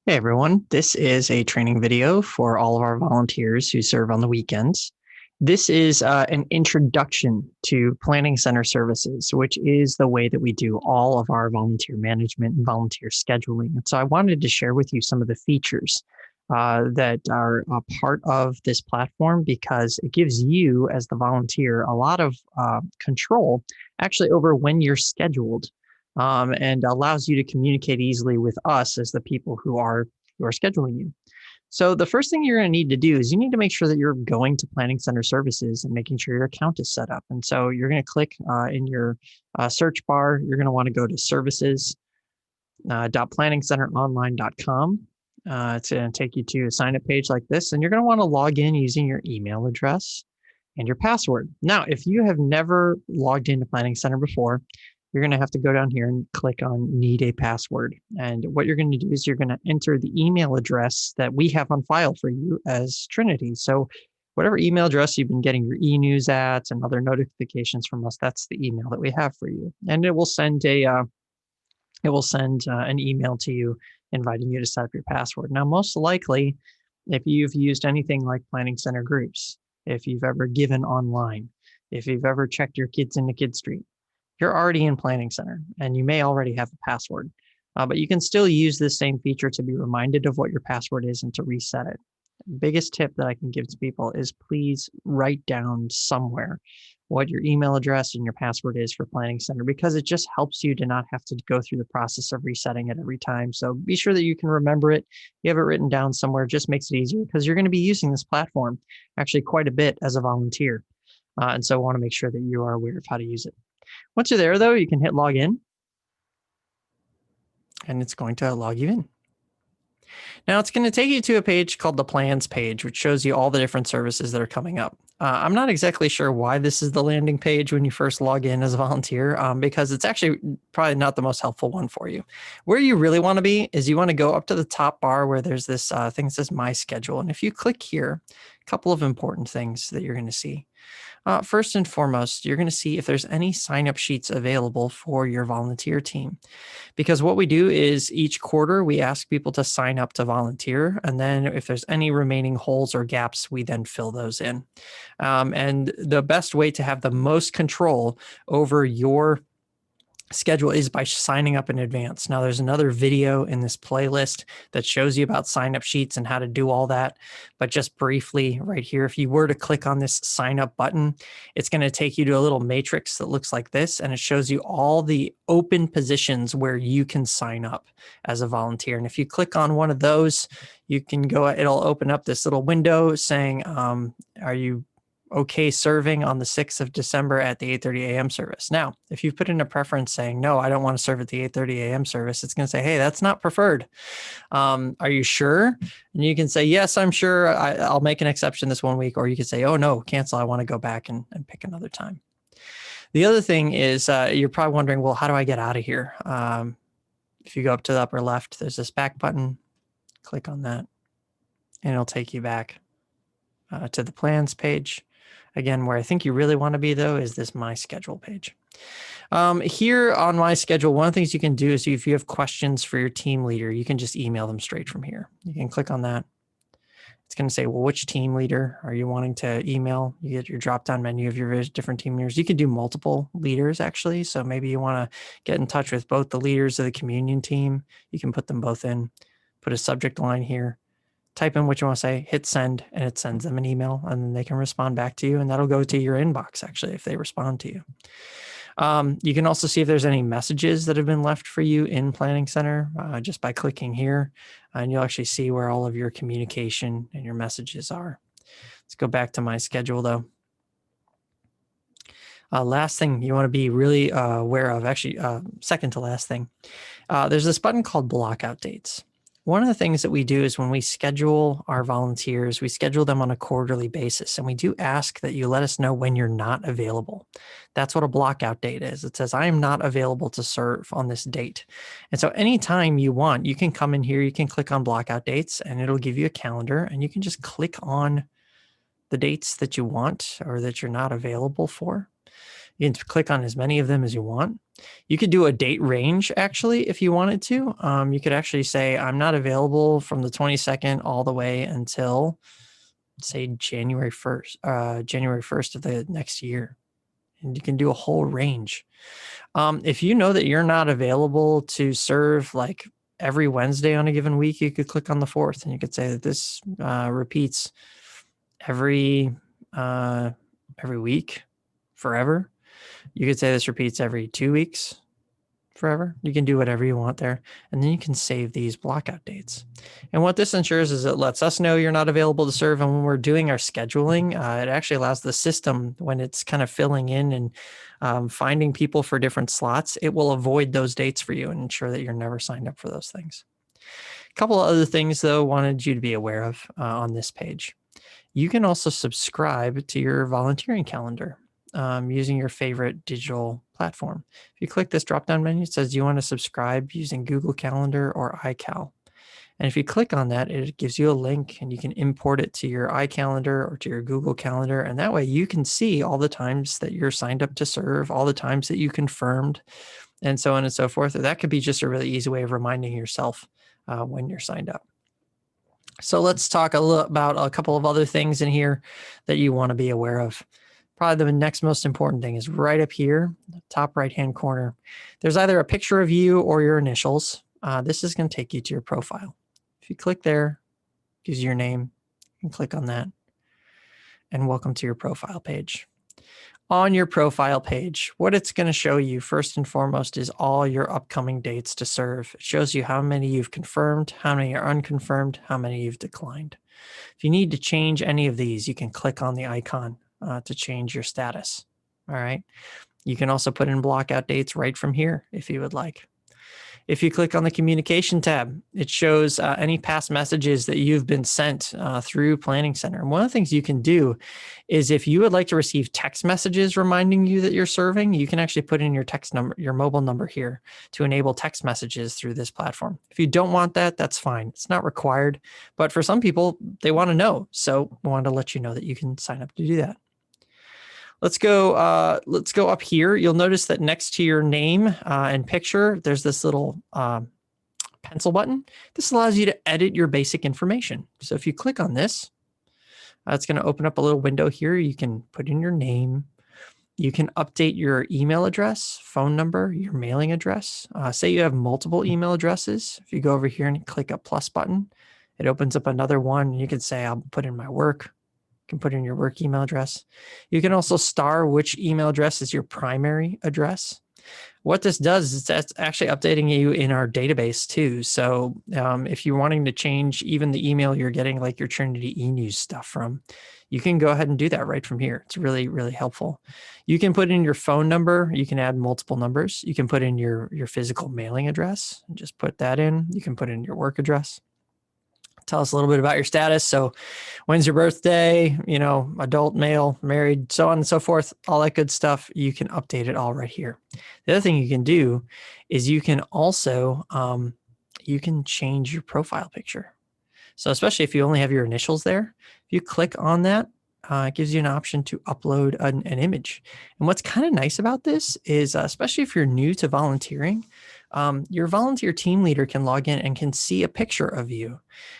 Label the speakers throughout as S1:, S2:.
S1: Hey everyone, this is a training video for all of our volunteers who serve on the weekends. This is an introduction to Planning Center services, which is the way that we do all of our volunteer management and volunteer scheduling. And so I wanted to share with you some of the features that are a part of this platform because it gives you, as the volunteer, a lot of control actually over when you're scheduled and allows you to communicate easily with us as the people who are scheduling you. So the first thing you're going to need to do is you need to make sure that you're going to Planning Center Services and making sure your account is set up. And so you're going to click in your search bar. You're going to want to go to services .planningcenteronline.com. It's going to take you to a sign up page like this, and you're going to want to log in using your email address and your password. Now, if you have never logged into Planning Center before, you're going to have to go down here and click on need a password. And what you're going to do is you're going to enter the email address that we have on file for you as Trinity. So whatever email address you've been getting your e-news at and other notifications from us, that's the email that we have for you. And it will send an email to you inviting you to set up your password. Now, most likely, if you've used anything like Planning Center groups, if you've ever given online, if you've ever checked your kids into Kid Street, you're already in Planning Center and you may already have a password, but you can still use this same feature to be reminded of what your password is and to reset it. Biggest tip that I can give to people is please write down somewhere what your email address and your password is for Planning Center, because it just helps you to not have to go through the process of resetting it every time. So be sure that you can remember it. You have it written down somewhere, it just makes it easier because you're going to be using this platform actually quite a bit as a volunteer. And so I want to make sure that you are aware of how to use it. Once you're there, though, you can hit log in, and it's going to log you in. Now, it's going to take you to a page called the Plans page, which shows you all the different services that are coming up. I'm not exactly sure why this is the landing page when you first log in as a volunteer, because it's actually probably not the most helpful one for you. Where you really want to be is you want to go up to the top bar where there's this thing that says My Schedule. And if you click here, a couple of important things that you're going to see. First and foremost, you're going to see if there's any sign-up sheets available for your volunteer team. Because what we do is each quarter, we ask people to sign up to volunteer. And then if there's any remaining holes or gaps, we then fill those in. And the best way to have the most control over your schedule is by signing up in advance. Now, there's another video in this playlist that shows you about sign-up sheets and how to do all that. But just briefly right here, if you were to click on this sign up button, it's going to take you to a little matrix that looks like this, and it shows you all the open positions where you can sign up as a volunteer. And if you click on one of those, you can go, it'll open up this little window saying, are you okay serving on the 6th of December at the 8:30 a.m. service. Now, if you put in a preference saying, no, I don't want to serve at the 8:30 a.m. service, it's going to say, hey, that's not preferred. Are you sure? And you can say, yes, I'm sure. I'll make an exception this 1 week. Or you can say, oh, no, cancel. I want to go back and pick another time. The other thing is you're probably wondering, well, how do I get out of here? If you go up to the upper left, there's this back button. Click on that, and it'll take you back to the plans page. Again, where I think you really want to be, though, is this My Schedule page. Here on My Schedule, one of the things you can do is if you have questions for your team leader, you can just email them straight from here. You can click on that. It's going to say, well, which team leader are you wanting to email? You get your drop-down menu of your different team leaders. You can do multiple leaders, actually. So maybe you want to get in touch with both the leaders of the communion team. You can put them both in, put a subject line here, type in what you want to say, hit send, and it sends them an email, and then they can respond back to you, and that'll go to your inbox, actually, if they respond to you. You can also see if there's any messages that have been left for you in Planning Center just by clicking here, and you'll actually see where all of your communication and your messages are. Let's go back to My Schedule, though. Last thing you want to be really aware of, actually, second to last thing, there's this button called Blockout Dates. One of the things that we do is when we schedule our volunteers, we schedule them on a quarterly basis, and we do ask that you let us know when you're not available. That's what a blockout date is. It says, I am not available to serve on this date. And so anytime you want, you can come in here, you can click on blockout dates, and it'll give you a calendar, and you can just click on the dates that you want or that you're not available for. You can click on as many of them as you want. You could do a date range, actually, if you wanted to. You could actually say, I'm not available from the 22nd all the way until, say, January 1st of the next year. And you can do a whole range. If you know that you're not available to serve like every Wednesday on a given week, you could click on the 4th and you could say that this repeats every week forever. You could say this repeats every 2 weeks forever. You can do whatever you want there. And then you can save these blockout dates. And what this ensures is it lets us know you're not available to serve. And when we're doing our scheduling, it actually allows the system, when it's kind of filling in and finding people for different slots, it will avoid those dates for you and ensure that you're never signed up for those things. A couple of other things, though, wanted you to be aware of on this page. You can also subscribe to your volunteering calendar using your favorite digital platform. If you click this drop-down menu, it says, do you want to subscribe using Google Calendar or iCal? And if you click on that, it gives you a link and you can import it to your iCalendar or to your Google Calendar. And that way you can see all the times that you're signed up to serve, all the times that you confirmed, and so on and so forth. That could be just a really easy way of reminding yourself when you're signed up. So let's talk a little about a couple of other things in here that you want to be aware of. Probably the next most important thing is right up here, the top right-hand corner. There's either a picture of you or your initials. This is going to take you to your profile. If you click there, it gives you your name. You can click on that. And welcome to your profile page. On your profile page, what it's going to show you first and foremost is all your upcoming dates to serve. It shows you how many you've confirmed, how many are unconfirmed, how many you've declined. If you need to change any of these, you can click on the icon to change your status. All right. You can also put in blockout dates right from here if you would like. If you click on the communication tab, it shows any past messages that you've been sent through Planning Center. And one of the things you can do is if you would like to receive text messages reminding you that you're serving, you can actually put in your text number, your mobile number here to enable text messages through this platform. If you don't want that, that's fine. It's not required, but for some people, they want to know. So I wanted to let you know that you can sign up to do that. Let's go up here. You'll notice that next to your name and picture, there's this little pencil button. This allows you to edit your basic information. So if you click on this, it's going to open up a little window here. You can put in your name. You can update your email address, phone number, your mailing address. Say you have multiple email addresses. If you go over here and click a plus button, it opens up another one. You can say, I'll put in my work. Can put in your work email address. You can also star which email address is your primary address. What this does is that's actually updating you in our database too. So if you're wanting to change even the email you're getting like your Trinity eNews stuff from, you can go ahead and do that right from here. It's really, really helpful. You can put in your phone number. You can add multiple numbers. You can put in your physical mailing address and just put that in. You can put in your work address. Tell us a little bit about your status. So when's your birthday, adult, male, married, so on and so forth, all that good stuff. You can update it all right here. The other thing you can do is you can also, you can change your profile picture. So especially if you only have your initials there, if you click on that, it gives you an option to upload an image. And what's kind of nice about this is, especially if you're new to volunteering, your volunteer team leader can log in and can see a picture of you.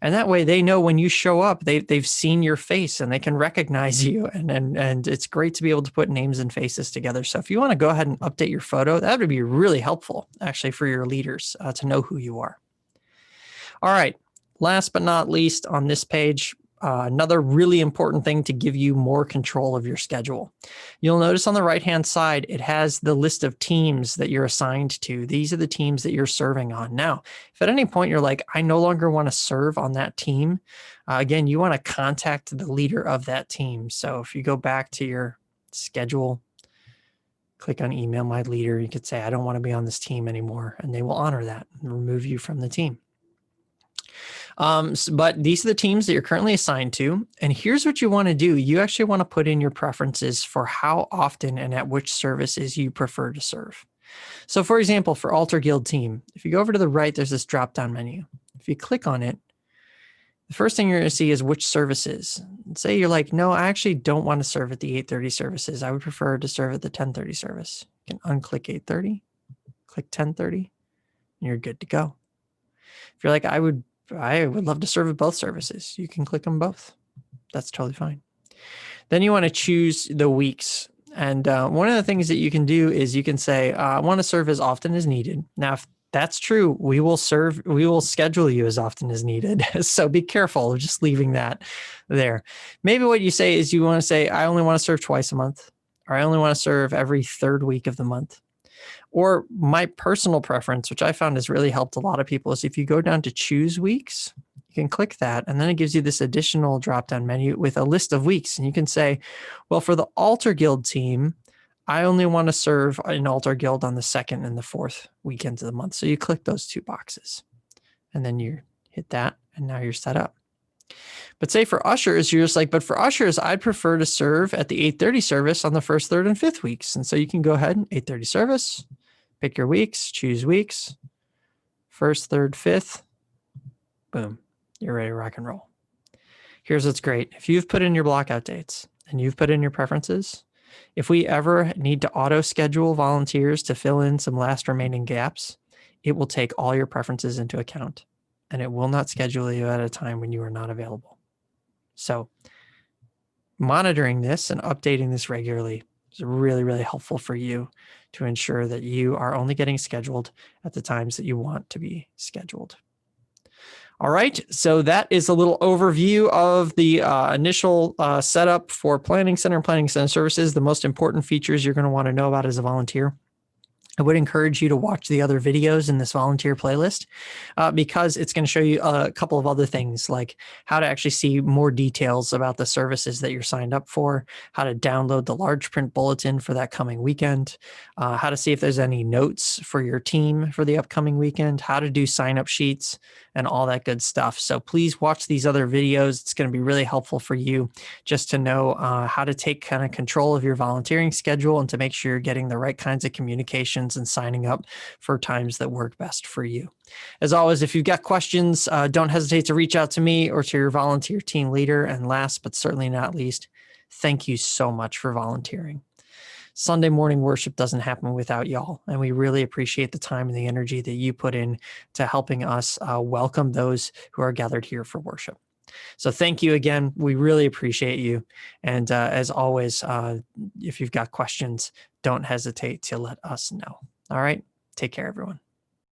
S1: And that way they know when you show up, they've seen your face and they can recognize you. And it's great to be able to put names and faces together. So if you want to go ahead and update your photo, that would be really helpful actually for your leaders to know who you are. All right. Last but not least on this page, another really important thing to give you more control of your schedule. You'll notice on the right-hand side, it has the list of teams that you're assigned to. These are the teams that you're serving on. Now, if at any point you're like, I no longer want to serve on that team, again, you want to contact the leader of that team. So if you go back to your schedule, click on email my leader, you could say, I don't want to be on this team anymore, and they will honor that and remove you from the team. But these are the teams that you're currently assigned to. And here's what you want to do. You actually want to put in your preferences for how often and at which services you prefer to serve. So for example, for Alter Guild team, if you go over to the right, there's this drop-down menu. If you click on it, the first thing you're going to see is which services. Say you're like, no, I actually don't want to serve at the 8:30 services. I would prefer to serve at the 10:30 service. You can unclick 8:30, click 10:30, and you're good to go. If you're like, I would love to serve at both services, you can click them both. That's totally fine. Then you want to choose the weeks. And one of the things that you can do is you can say, I want to serve as often as needed. Now, if that's true, we will schedule you as often as needed. So be careful of just leaving that there. Maybe what you say is you want to say, I only want to serve twice a month, or I only want to serve every third week of the month. Or my personal preference, which I found has really helped a lot of people, is if you go down to choose weeks, you can click that, and then it gives you this additional drop-down menu with a list of weeks. And you can say, well, for the Altar Guild team, I only want to serve an Altar Guild on the 2nd and the 4th weekends of the month. So you click those 2 boxes, and then you hit that, and now you're set up. But say for ushers, you're just like, but for ushers, I'd prefer to serve at the 8:30 service on the 1st, 3rd, and 5th weeks. And so you can go ahead and 8:30 service, pick your weeks, choose weeks, 1st, 3rd, 5th, boom, you're ready to rock and roll. Here's what's great. If you've put in your blockout dates and you've put in your preferences, if we ever need to auto schedule volunteers to fill in some last remaining gaps, it will take all your preferences into account, and it will not schedule you at a time when you are not available. So monitoring this and updating this regularly is really, really helpful for you to ensure that you are only getting scheduled at the times that you want to be scheduled. All right, so that is a little overview of the initial setup for Planning Center and Planning Center services. The most important features you're going to want to know about as a volunteer. I would encourage you to watch the other videos in this volunteer playlist because it's going to show you a couple of other things, like how to actually see more details about the services that you're signed up for, how to download the large print bulletin for that coming weekend, how to see if there's any notes for your team for the upcoming weekend, how to do sign-up sheets, and all that good stuff. So please watch these other videos. It's going to be really helpful for you just to know how to take kind of control of your volunteering schedule and to make sure you're getting the right kinds of communications and signing up for times that work best for you. As always, if you've got questions, don't hesitate to reach out to me or to your volunteer team leader. And last but certainly not least, thank you so much for volunteering. Sunday morning worship doesn't happen without y'all, and we really appreciate the time and the energy that you put in to helping us welcome those who are gathered here for worship. So thank you again. We really appreciate you. And as always, if you've got questions, don't hesitate to let us know. All right. Take care, everyone.